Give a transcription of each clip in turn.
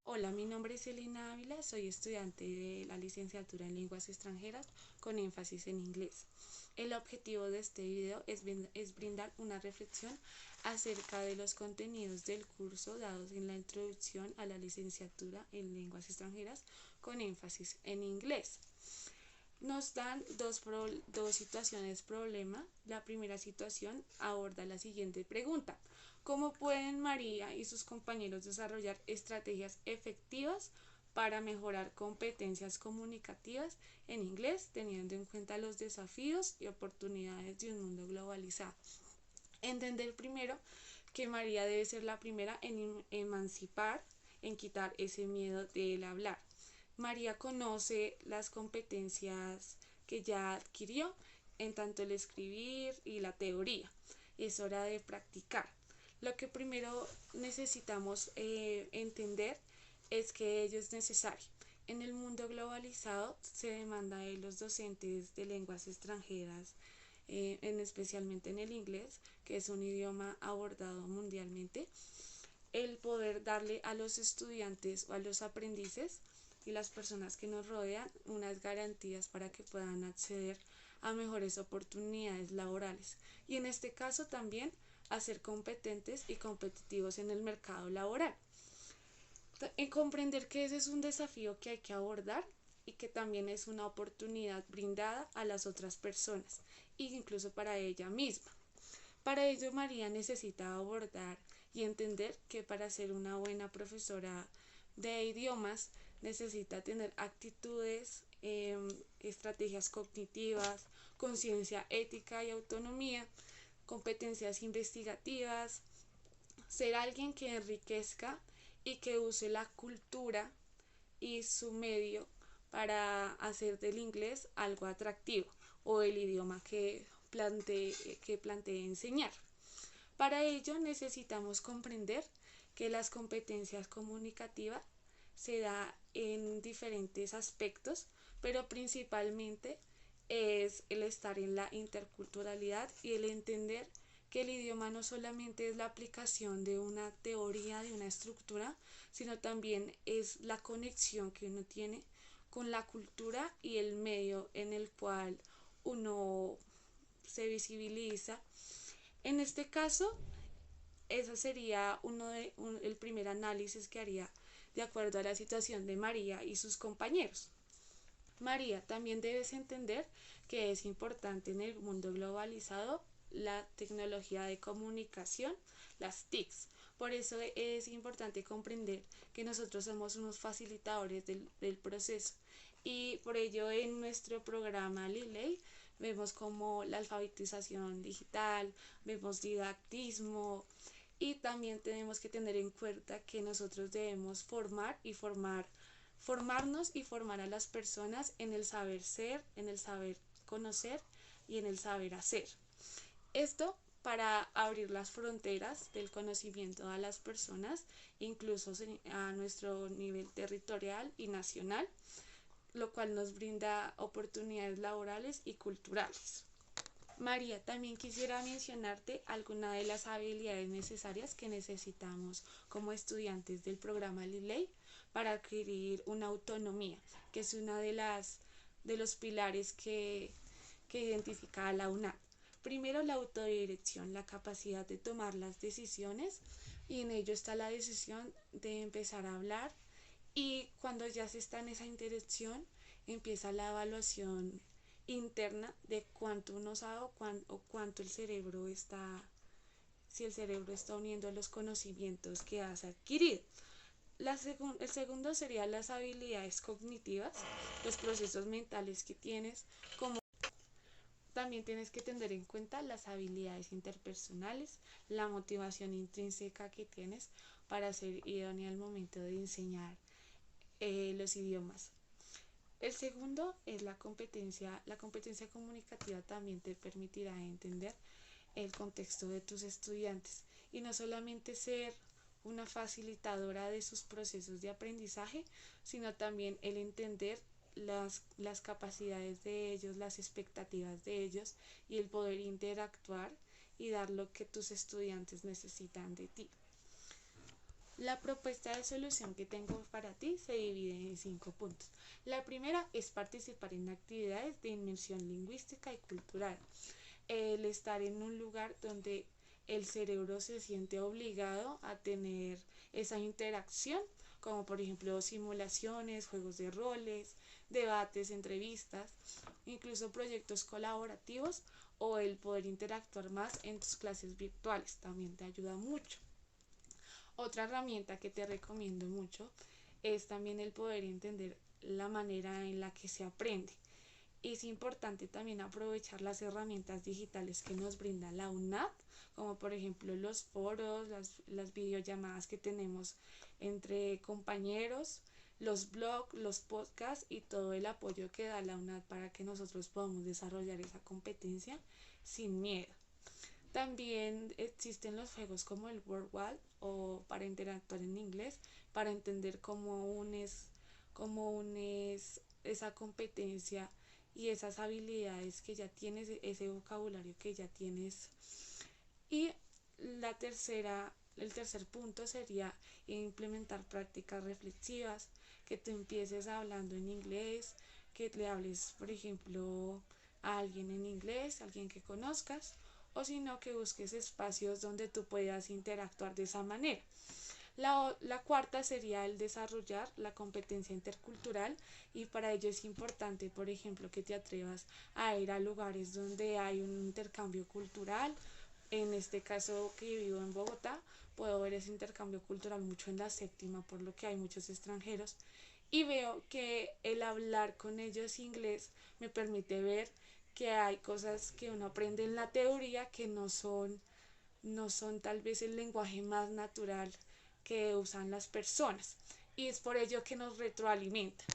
Hola, mi nombre es Elena Ávila, soy estudiante de la licenciatura en lenguas extranjeras con énfasis en inglés. El objetivo de este video es brindar una reflexión acerca de los contenidos del curso dados en la introducción a la licenciatura en lenguas extranjeras con énfasis en inglés. Nos dan dos situaciones problema. La primera situación aborda la siguiente pregunta: ¿cómo pueden María y sus compañeros desarrollar estrategias efectivas para mejorar competencias comunicativas en inglés, teniendo en cuenta los desafíos y oportunidades de un mundo globalizado? Entender primero que María debe ser la primera en emancipar, en quitar ese miedo del hablar. María conoce las competencias que ya adquirió en tanto el escribir y la teoría. Es hora de practicar. Lo que primero necesitamos entender es que ello es necesario. En el mundo globalizado se demanda de los docentes de lenguas extranjeras, especialmente en el inglés, que es un idioma abordado mundialmente, el poder darle a los estudiantes o a los aprendices y las personas que nos rodean unas garantías para que puedan acceder a mejores oportunidades laborales y en este caso también a ser competentes y competitivos en el mercado laboral. En comprender que ese es un desafío que hay que abordar y que también es una oportunidad brindada a las otras personas e incluso para ella misma. Para ello, María necesita abordar y entender que para ser una buena profesora de idiomas necesita tener actitudes, estrategias cognitivas, conciencia ética y autonomía, competencias investigativas, ser alguien que enriquezca y que use la cultura y su medio para hacer del inglés algo atractivo o el idioma que plantee enseñar. Para ello necesitamos comprender que las competencias comunicativas se da en diferentes aspectos, pero principalmente es el estar en la interculturalidad y el entender que el idioma no solamente es la aplicación de una teoría, de una estructura, sino también es la conexión que uno tiene con la cultura y el medio en el cual uno se visibiliza. En este caso, ese sería el primer análisis que haría de acuerdo a la situación de María y sus compañeros. María, también debes entender que es importante en el mundo globalizado la tecnología de comunicación, las TICs. Por eso es importante comprender que nosotros somos unos facilitadores del proceso y por ello en nuestro programa Liley vemos como la alfabetización digital, vemos didactismo y también tenemos que tener en cuenta que nosotros debemos formarnos y formar a las personas en el saber ser, en el saber conocer y en el saber hacer. Esto para abrir las fronteras del conocimiento a las personas, incluso a nuestro nivel territorial y nacional, lo cual nos brinda oportunidades laborales y culturales. María, también quisiera mencionarte algunas de las habilidades necesarias que necesitamos como estudiantes del programa Liley para adquirir una autonomía, que es una de los pilares que identifica a la UNAM. Primero, la autodirección, la capacidad de tomar las decisiones, y en ello está la decisión de empezar a hablar, y cuando ya se está en esa interacción empieza la evaluación interna de cuánto uno sabe o cuánto el cerebro está, si el cerebro está uniendo los conocimientos que has adquirido. El segundo sería las habilidades cognitivas, los procesos mentales que tienes, como también tienes que tener en cuenta las habilidades interpersonales, la motivación intrínseca que tienes para ser idónea al momento de enseñar los idiomas. El segundo es la competencia. La competencia comunicativa también te permitirá entender el contexto de tus estudiantes y no solamente ser una facilitadora de sus procesos de aprendizaje, sino también el entender las capacidades de ellos, las expectativas de ellos y el poder interactuar y dar lo que tus estudiantes necesitan de ti. La propuesta de solución que tengo para ti se divide en 5 puntos. La primera es participar en actividades de inmersión lingüística y cultural. El estar en un lugar donde el cerebro se siente obligado a tener esa interacción, como por ejemplo simulaciones, juegos de roles, debates, entrevistas, incluso proyectos colaborativos o el poder interactuar más en tus clases virtuales también te ayuda mucho. Otra herramienta que te recomiendo mucho es también el poder entender la manera en la que se aprende. Es importante también aprovechar las herramientas digitales que nos brinda la UNAP, como por ejemplo los foros, las videollamadas que tenemos entre compañeros, los blogs, los podcasts y todo el apoyo que da la UNAP para que nosotros podamos desarrollar esa competencia sin miedo. También existen los juegos como el Word Wall o para interactuar en inglés, para entender cómo unes esa competencia y esas habilidades que ya tienes, ese vocabulario que ya tienes. Y el tercer punto sería implementar prácticas reflexivas, que tú empieces hablando en inglés, que le hables, por ejemplo, a alguien en inglés, alguien que conozcas, o si no, que busques espacios donde tú puedas interactuar de esa manera. La cuarta sería el desarrollar la competencia intercultural y para ello es importante, por ejemplo, que te atrevas a ir a lugares donde hay un intercambio cultural. En este caso que vivo en Bogotá, puedo ver ese intercambio cultural mucho en la séptima, por lo que hay muchos extranjeros y veo que el hablar con ellos inglés me permite ver que hay cosas que uno aprende en la teoría que no son tal vez el lenguaje más natural que usan las personas y es por ello que nos retroalimenta.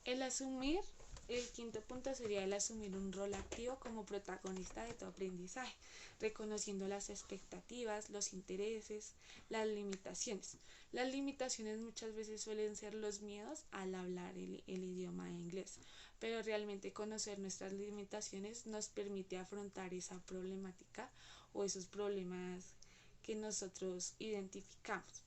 El asumir, el quinto punto sería el asumir un rol activo como protagonista de tu aprendizaje, reconociendo las expectativas, los intereses, las limitaciones. Las limitaciones muchas veces suelen ser los miedos al hablar el idioma inglés, pero realmente conocer nuestras limitaciones nos permite afrontar esa problemática o esos problemas que nosotros identificamos.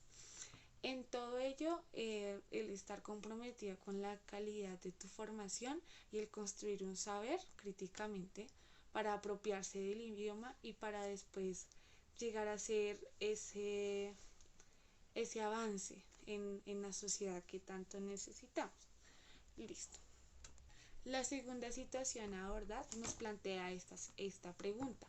En todo ello, el estar comprometido con la calidad de tu formación y el construir un saber críticamente para apropiarse del idioma y para después llegar a ser ese avance en la sociedad que tanto necesitamos. Listo. La segunda situación a abordar nos plantea esta pregunta.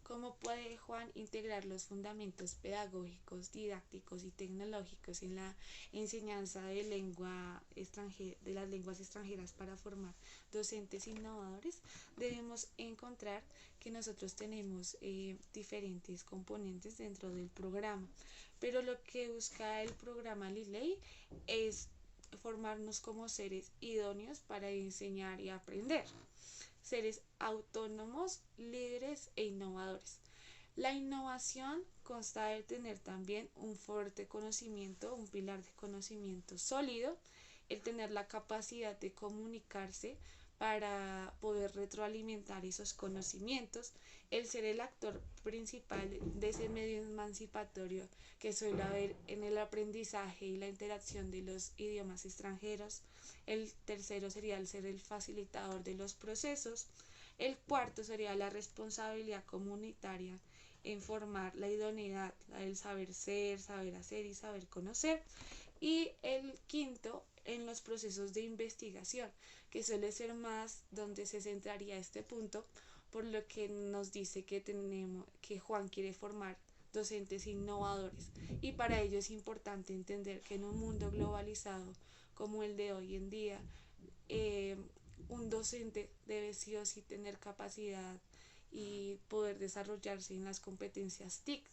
¿Cómo puede Juan integrar los fundamentos pedagógicos, didácticos y tecnológicos en la enseñanza de las lenguas extranjeras para formar docentes innovadores? Debemos encontrar que nosotros tenemos diferentes componentes dentro del programa, pero lo que busca el programa Liley es formarnos como seres idóneos para enseñar y aprender, seres autónomos, líderes e innovadores. La innovación consta de tener también un fuerte conocimiento, un pilar de conocimiento sólido, el tener la capacidad de comunicarse para poder retroalimentar esos conocimientos, el ser el actor principal de ese medio emancipatorio que suele haber en el aprendizaje y la interacción de los idiomas extranjeros. El tercero sería el ser el facilitador de los procesos. El cuarto sería la responsabilidad comunitaria en formar la idoneidad, el saber ser, saber hacer y saber conocer. Y el quinto, en los procesos de investigación, que suele ser más donde se centraría este punto, por lo que nos dice que Juan quiere formar docentes innovadores y para ello es importante entender que en un mundo globalizado como el de hoy en día, eh, un docente debe sí o sí tener capacidad y poder desarrollarse en las competencias TIC,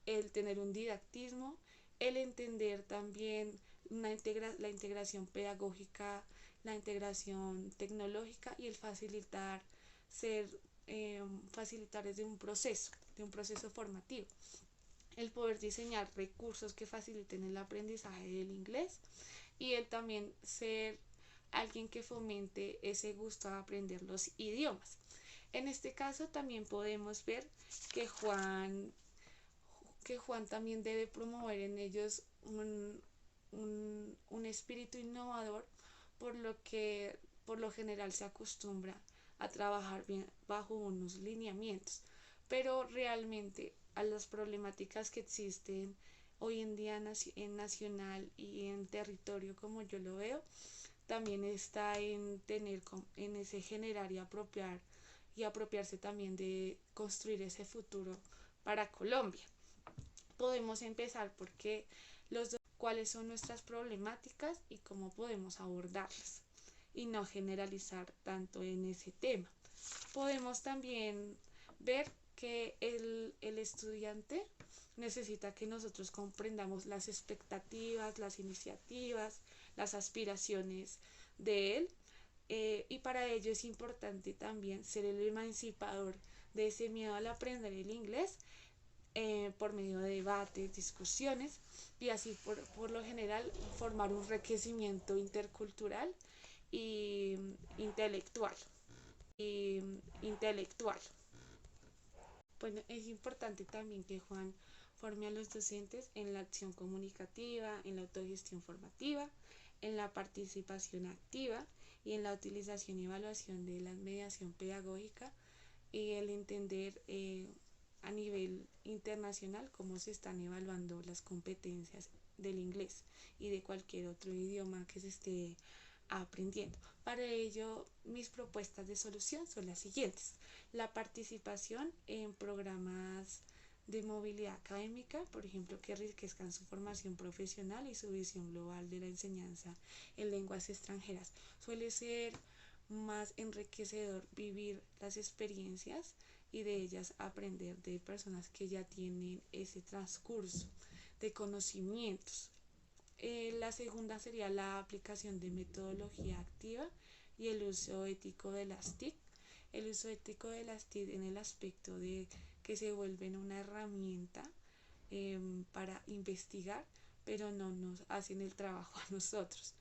el tener un didactismo, el entender también la integración pedagógica, la integración tecnológica y el ser facilitadores de un proceso formativo. El poder diseñar recursos que faciliten el aprendizaje del inglés y el también ser alguien que fomente ese gusto a aprender los idiomas. En este caso también podemos ver que Juan que Juan también debe promover en ellos un espíritu innovador, por lo que por lo general se acostumbra a trabajar bien bajo unos lineamientos, pero realmente a las problemáticas que existen hoy en día en nacional y en territorio como yo lo veo, también está en tener en ese generar y apropiarse también de construir ese futuro para Colombia. Podemos empezar porque cuáles son nuestras problemáticas y cómo podemos abordarlas y no generalizar tanto en ese tema. Podemos también ver que el estudiante necesita que nosotros comprendamos las expectativas, las iniciativas, las aspiraciones de él, y para ello es importante también ser el emancipador de ese miedo al aprender el inglés, por medio de debates, discusiones, y así por lo general formar un enriquecimiento intercultural y intelectual. intelectual. Bueno, es importante también que Juan forme a los docentes en la acción comunicativa, en la autogestión formativa, en la participación activa y en la utilización y evaluación de la mediación pedagógica, y el entender a nivel internacional cómo se están evaluando las competencias del inglés y de cualquier otro idioma que se esté aprendiendo. Para ello, mis propuestas de solución son las siguientes: la participación en programas de movilidad académica, por ejemplo, que enriquezcan su formación profesional y su visión global de la enseñanza en lenguas extranjeras. Suele ser más enriquecedor vivir las experiencias y de ellas aprender de personas que ya tienen ese transcurso de conocimientos. La segunda sería la aplicación de metodología activa y el uso ético de las TIC. El uso ético de las TIC en el aspecto de que se vuelven una herramienta para investigar, pero no nos hacen el trabajo a nosotros,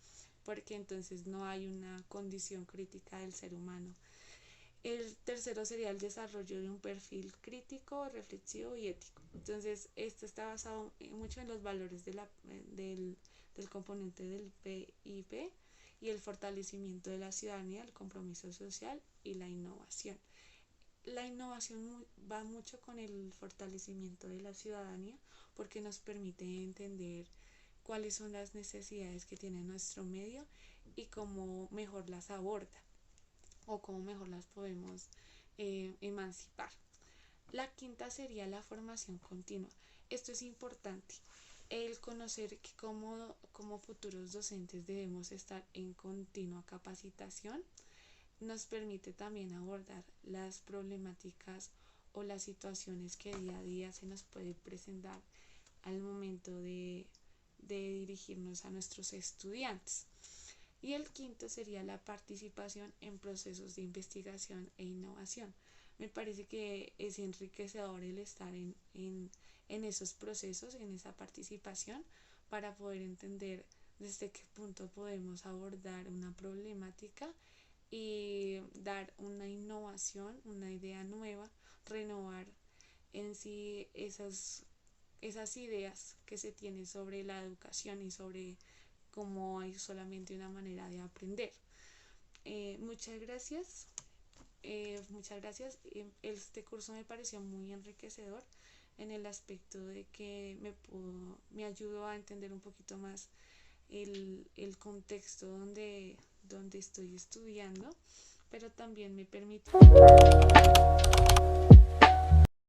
porque entonces no hay una condición crítica del ser humano. El tercero sería el desarrollo de un perfil crítico, reflexivo y ético. Entonces, esto está basado mucho en los valores del componente del PIP y el fortalecimiento de la ciudadanía, el compromiso social y la innovación. La innovación va mucho con el fortalecimiento de la ciudadanía, porque nos permite entender cuáles son las necesidades que tiene nuestro medio y cómo mejor las aborda o cómo mejor las podemos emancipar. La quinta sería la formación continua. Esto es importante, el conocer que como futuros docentes debemos estar en continua capacitación. Nos permite también abordar las problemáticas o las situaciones que día a día se nos puede presentar al momento de dirigirnos a nuestros estudiantes. Y el quinto sería la participación en procesos de investigación e innovación. Me parece que es enriquecedor el estar en esos procesos, en esa participación, para poder entender desde qué punto podemos abordar una problemática y dar una innovación, una idea nueva, renovar en sí esas ideas que se tienen sobre la educación y sobre cómo hay solamente una manera de aprender. Muchas gracias. Muchas gracias. Este curso me pareció muy enriquecedor en el aspecto de que me ayudó a entender un poquito más el contexto donde estoy estudiando, pero también me permite